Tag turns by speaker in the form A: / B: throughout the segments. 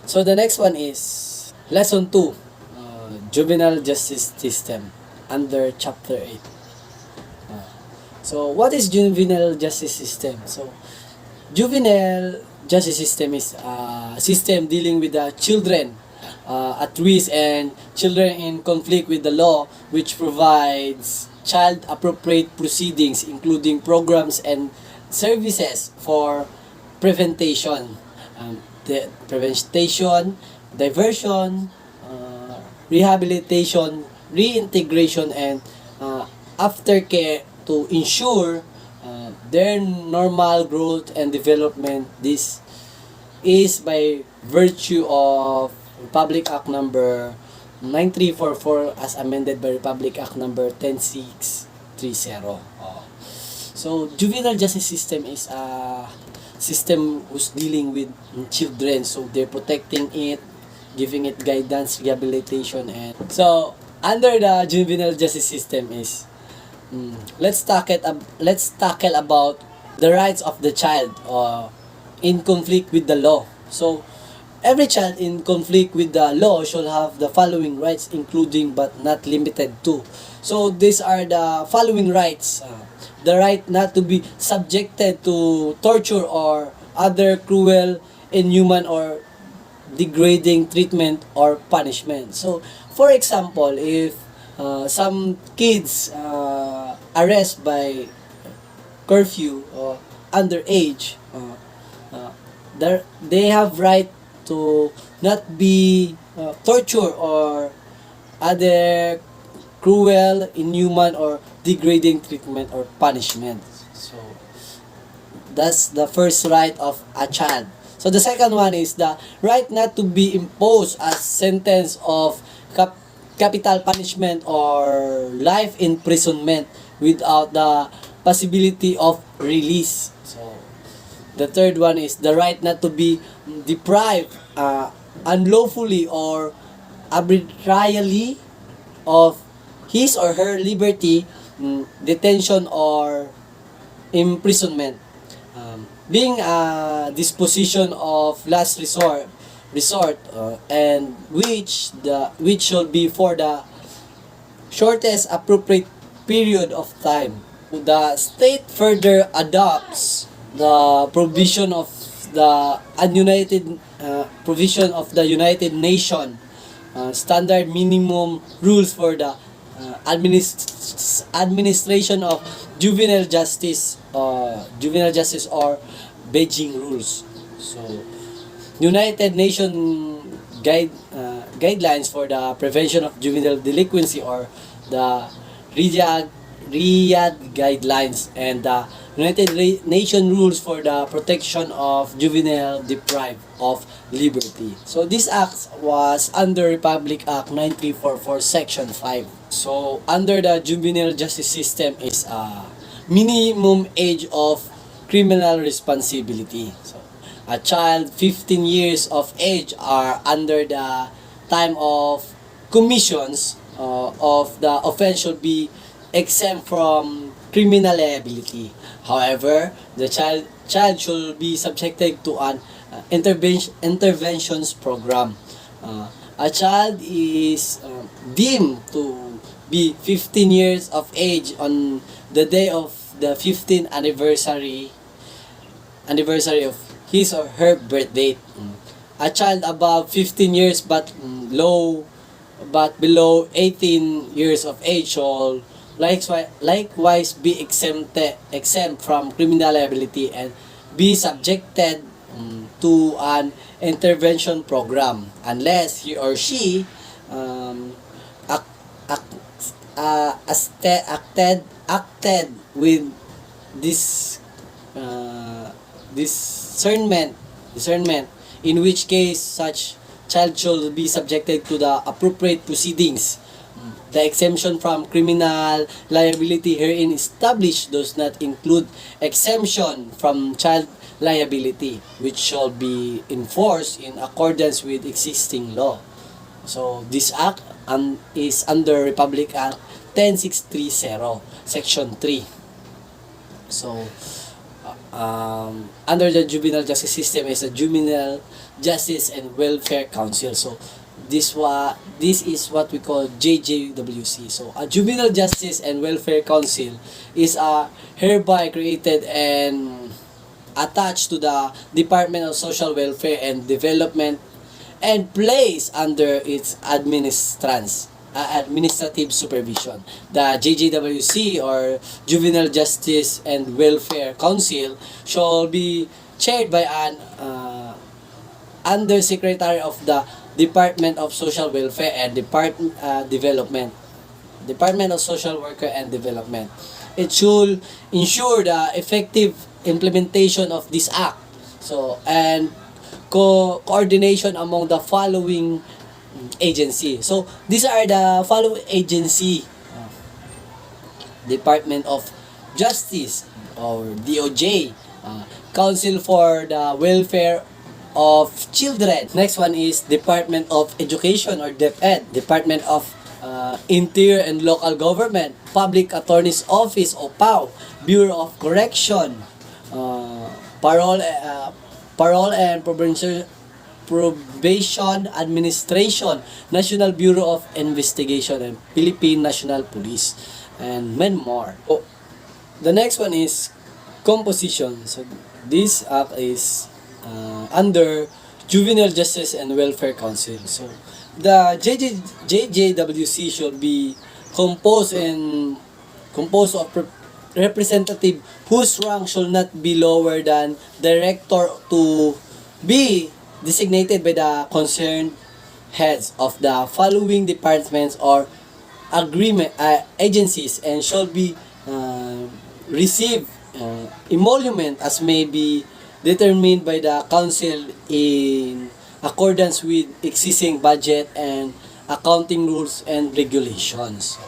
A: So the next one is lesson 2, juvenile justice system under chapter 8. So what is juvenile justice system? So juvenile justice system is a system dealing with the children at risk and children in conflict with the law, which provides child appropriate proceedings including programs and services for prevention, diversion, rehabilitation, reintegration, and aftercare to ensure their normal growth and development. This is by virtue of Republic Act number 9344 as amended by Republic Act number 10630. So juvenile justice system is a system who's dealing with children, so they're protecting it, giving it guidance, rehabilitation, and so under the juvenile justice system is let's tackle about the rights of the child in conflict with the law. So every child in conflict with the law should have the following rights, including but not limited to. So these are the following rights: the right not to be subjected to torture or other cruel, inhuman, or degrading treatment or punishment. So, for example, if some kids arrest by curfew or underage, they have right to not be tortured or other cruel, inhuman, or degrading treatment or punishment. So that's the first right of a child. So the second one is the right not to be imposed as sentence of capital punishment or life imprisonment without the possibility of release. So the third one is the right not to be deprived unlawfully or arbitrarily of his or her liberty, detention, or imprisonment, being a disposition of last resort, and which should be for the shortest appropriate period of time. The state further adopts the provision of the United Nations standard minimum rules for the administration of juvenile justice or Beijing rules. So United Nations guidelines for the prevention of juvenile delinquency, or the Riyadh guidelines, and the United Nations rules for the protection of juvenile deprived of liberty. So this act was under Republic Act 9344 Section 5. So under the juvenile justice system is a minimum age of criminal responsibility. So a child 15 years of age are under the time of commissions of the offense should be exempt from criminal liability. However, the child should be subjected to an interventions program. A child is deemed to be 15 years of age on the day of the 15th anniversary of his or her birth date. A child above 15 years but below 18 years of age shall likewise be exempt from criminal liability and be subjected to an intervention program unless he or she acted with discernment, in which case such child should be subjected to the appropriate proceedings. The exemption from criminal liability herein established does not include exemption from child liability, which shall be enforced in accordance with existing law. So this act is under Republic Act 10630, Section 3. So under the juvenile justice system is a Juvenile Justice and Welfare Council. So this is what we call JJWC. So a Juvenile Justice and Welfare Council is hereby created and attached to the Department of Social Welfare and Development and placed under its administrative supervision. The JJWC or Juvenile Justice and Welfare Council shall be chaired by an Undersecretary of the Department of Social Welfare and Department of Social Worker and Development. It should ensure the effective implementation of this act. So, and coordination among the following agency. So, these are the following agency. Department of Justice or DOJ, Council for the Welfare of Children. Next one is Department of Education or DepEd, Department of Interior and Local Government, Public Attorney's Office o PAO, Bureau of Correction, Parole and Probation Administration, National Bureau of Investigation, and Philippine National Police, and many more. Oh, the next one is composition. So this act is under Juvenile Justice and Welfare Council. So the JJWC should be composed of representative whose rank should not be lower than director to be designated by the concerned heads of the following departments or agreement agencies, and shall be receive emolument as may be determined by the council in accordance with existing budget and accounting rules and regulations.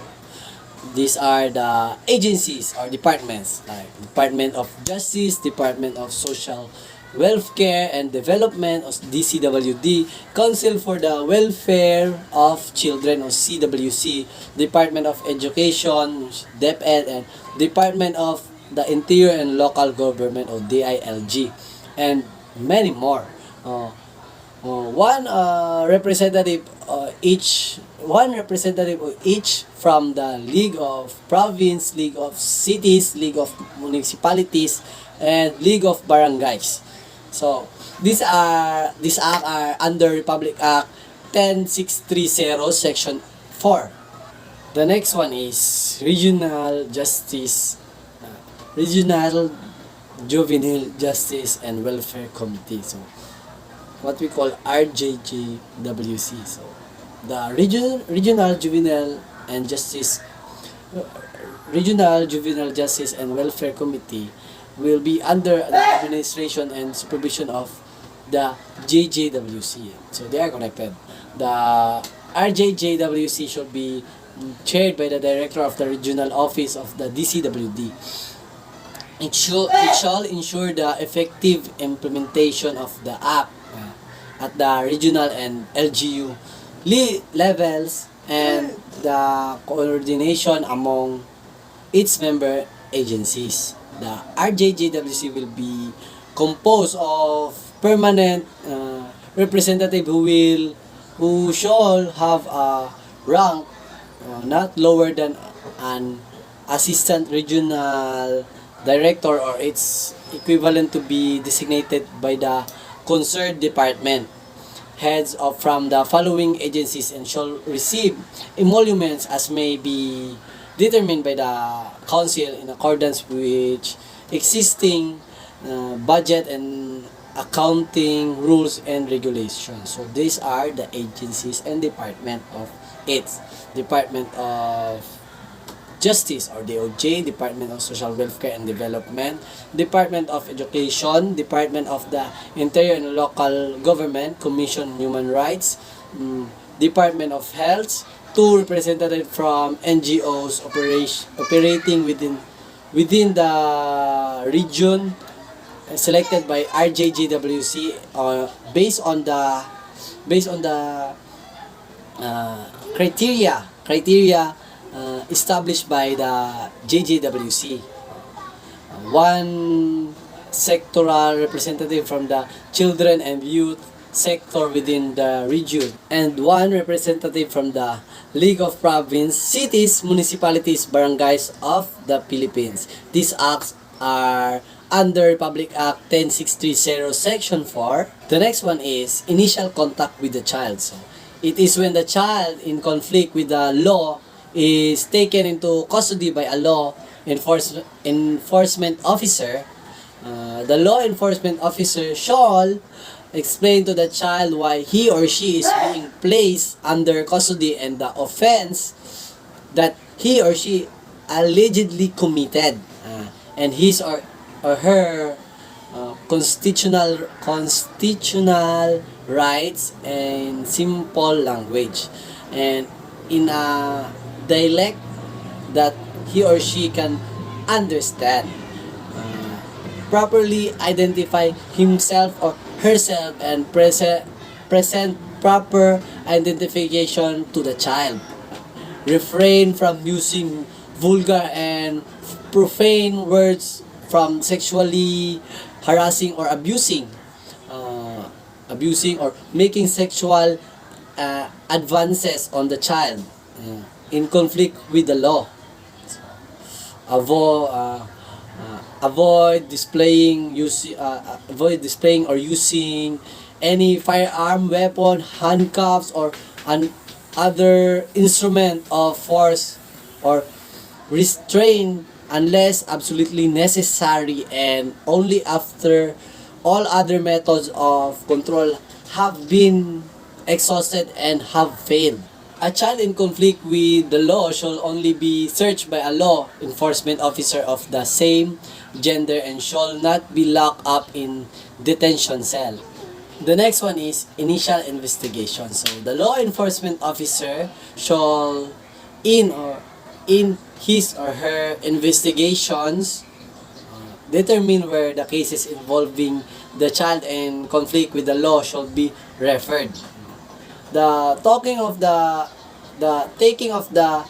A: These are the agencies or departments like Department of Justice, Department of Social Welfare and Development or DCWD, Council for the Welfare of Children or CWC, Department of Education, DepEd, and Department of the Interior and Local Government or DILG, and many more. One representative each from the League of Province, League of Cities, League of Municipalities, and League of Barangays. So these act are under Republic Act 10630 Section 4. The next one is Regional Juvenile Justice and Welfare Committee. So what we call RJJWC. So the Regional Juvenile Justice and Welfare Committee will be under the administration and supervision of the JJWC. So they are connected. The RJJWC should be chaired by the Director of the Regional Office of the DCWD. It shall ensure the effective implementation of the Act at the regional and LGU levels and the coordination among its member agencies. The RJJWC will be composed of permanent representative who shall have a rank not lower than an assistant regional director or its equivalent to be designated by the concerned department heads of from the following agencies, and shall receive emoluments as may be determined by the council in accordance with existing budget and accounting rules and regulations. So these are the agencies and department of its Department of Justice or DOJ, Department of Social Welfare and Development, Department of Education, Department of the Interior and Local Government, Commission on Human Rights, Department of Health, 2 representatives from NGOs operating within the region selected by RJJWC based on the criteria established by the JJWC. One sectoral representative from the children and youth sector within the region, and one representative from the League of Province, Cities, Municipalities, Barangays of the Philippines. These acts are under Republic Act 10630 Section 4. The next one is initial contact with the child. So, it is when the child in conflict with the law is taken into custody by a law enforcement officer. The law enforcement officer shall explain to the child why he or she is being placed under custody and the offense that he or she allegedly committed, and his or her constitutional rights in simple language and in a dialect that he or she can understand. Properly identify himself or herself and present proper identification to the child. Refrain from using vulgar and profane words, from sexually harassing or abusing or making sexual advances on the child in conflict with the law. Avoid displaying or using any firearm, weapon, handcuffs, or other instrument of force or restraint unless absolutely necessary and only after all other methods of control have been exhausted and have failed. A child in conflict with the law shall only be searched by a law enforcement officer of the same gender and shall not be locked up in detention cell. The next one is initial investigation. So the law enforcement officer shall in his or her investigations determine where the cases involving the child in conflict with the law shall be referred. The taking of the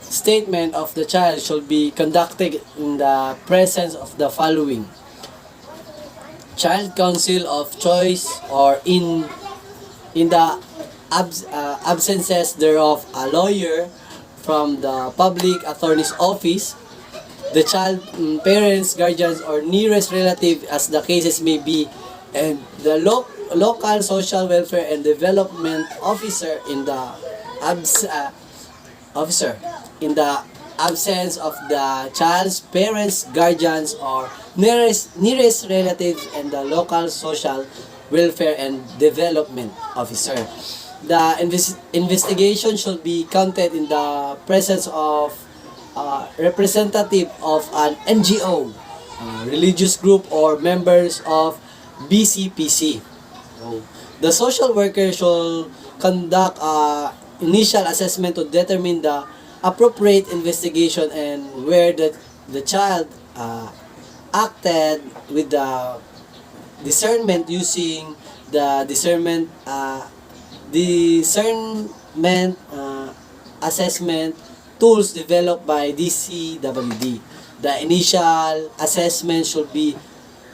A: statement of the child shall be conducted in the presence of the following: child counsel of choice, or in the absences thereof, a lawyer from the public attorney's office, the child parents, guardians, or nearest relative as the cases may be, and the local social welfare and development officer in the absence of the child's parents, guardians, or nearest relatives, and the local social welfare and development officer. The investigation should be conducted in the presence of representative of an NGO, religious group, or members of BCPC. The social worker shall conduct initial assessment to determine the appropriate investigation and where the child acted with the discernment using the discernment assessment tools developed by DCWD. The initial assessment should be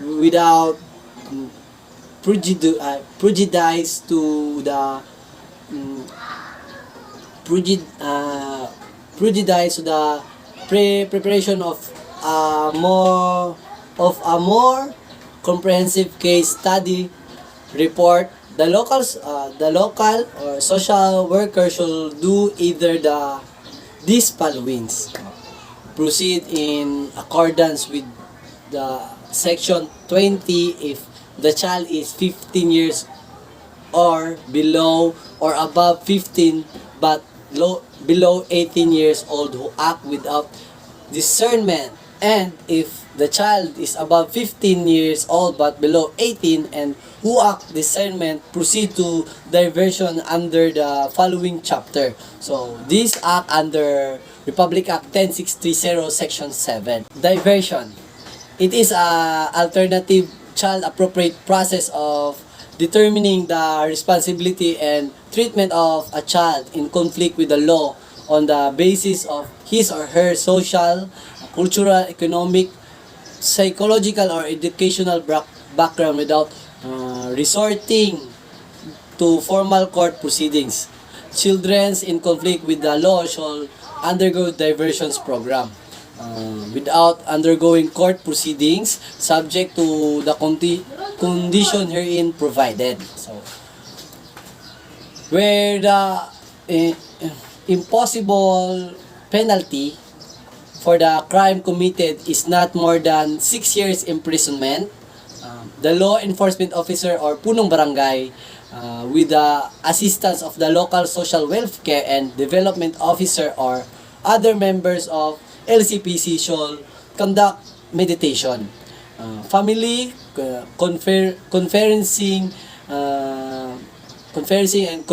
A: without prejudice to the preparation of a more comprehensive case study report. The local or social worker should do either these followings: proceed in accordance with the section 20 if the child is 15 years or below or above 15 but below 18 years old who act without discernment, and if the child is above 15 years old but below 18 and who act discernment, proceed to diversion under the following chapter. So this act under Republic Act 10630 Section 7. Diversion. It is a alternative child appropriate process of determining the responsibility and treatment of a child in conflict with the law on the basis of his or her social, cultural, economic, psychological or educational background without resorting to formal court proceedings. Children in conflict with the law shall undergo diversions program without undergoing court proceedings subject to the condition herein provided. So, where the eh, impossible penalty for the crime committed is not more than 6 years imprisonment, the law enforcement officer or punong barangay with the assistance of the local social welfare and development officer or other members of LCPC shall conduct meditation, family conferencing, and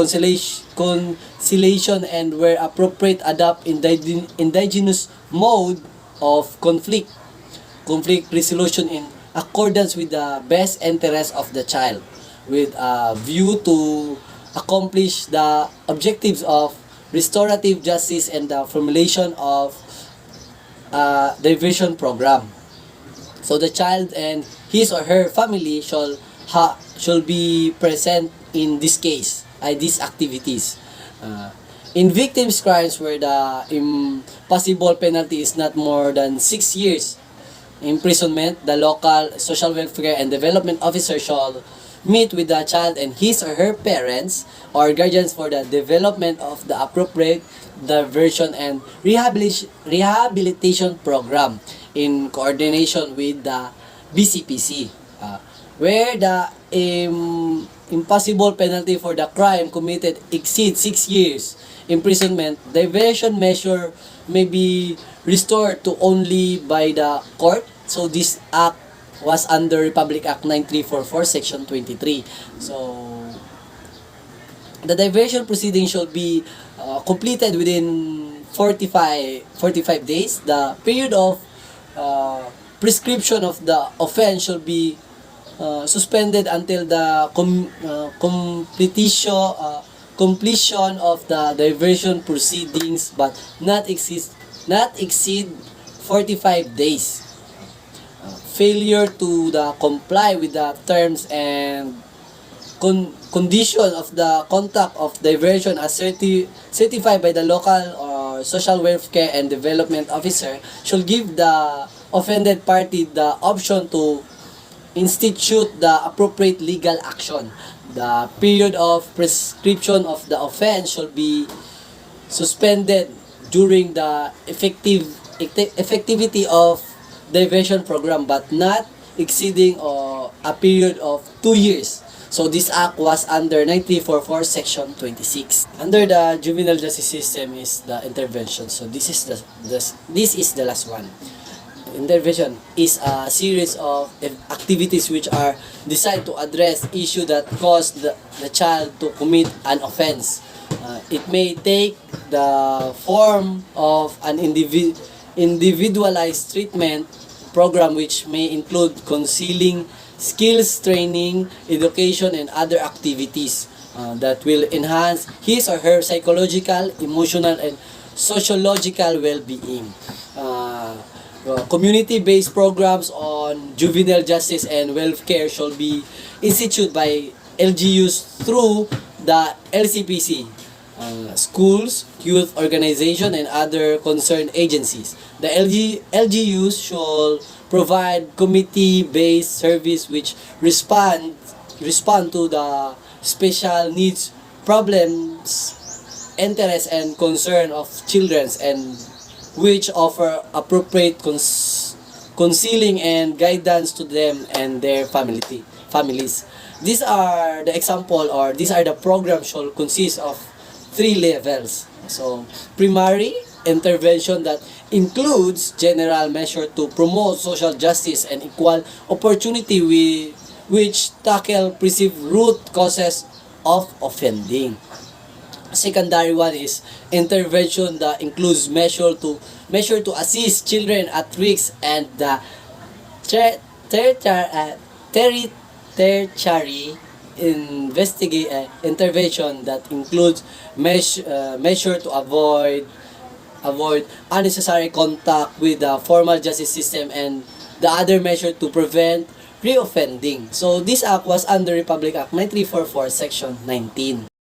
A: conciliation, and where appropriate adopt indigenous mode of conflict resolution in accordance with the best interest of the child, with a view to accomplish the objectives of restorative justice and the formulation of a diversion program. So the child and his or her family shall be present in this case, these activities. In victims' crimes where the impossible penalty is not more than 6 years imprisonment, the local social welfare and development officer shall meet with the child and his or her parents or guardians for the development of the appropriate diversion and rehabilitation program in coordination with the BCPC. Where the impossible penalty for the crime committed exceeds 6 years imprisonment, diversion measure may be restored to only by the court. So this act was under Republic Act 9344 Section 23. So the diversion proceeding shall be completed within 45 days. The period of prescription of the offense shall be suspended until the completion of the diversion proceedings, but not exceed 45 days. Failure to comply with the terms and condition of the conduct of diversion as certified by the local or social welfare and development officer shall give the offended party the option to institute the appropriate legal action. The period of prescription of the offense shall be suspended during the effectivity of diversion program, but not exceeding a period of 2 years. So this act was under 9344 Section 26. Under the juvenile justice system is the intervention. So this is the last one. Intervention is a series of activities which are designed to address issues that cause the child to commit an offense. It may take the form of an individualized treatment program which may include counseling, skills training, education, and other activities that will enhance his or her psychological, emotional, and sociological well-being. Community-based programs on juvenile justice and welfare shall be instituted by LGUs through the LCPC, schools, youth organization, and other concerned agencies. The LGUs shall provide committee-based service which respond to the special needs, problems, interests, and concern of children, and which offer appropriate counseling and guidance to them and their families. These are the example, or these are the programs shall consist of 3 levels. So, primary intervention that includes general measure to promote social justice and equal opportunity which tackle perceived root causes of offending. Secondary one is intervention that includes measure to assist children at risk, and the tertiary intervention that includes measure to avoid unnecessary contact with the formal justice system and the other measure to prevent reoffending. So this act was under Republic Act 9344 Section 19.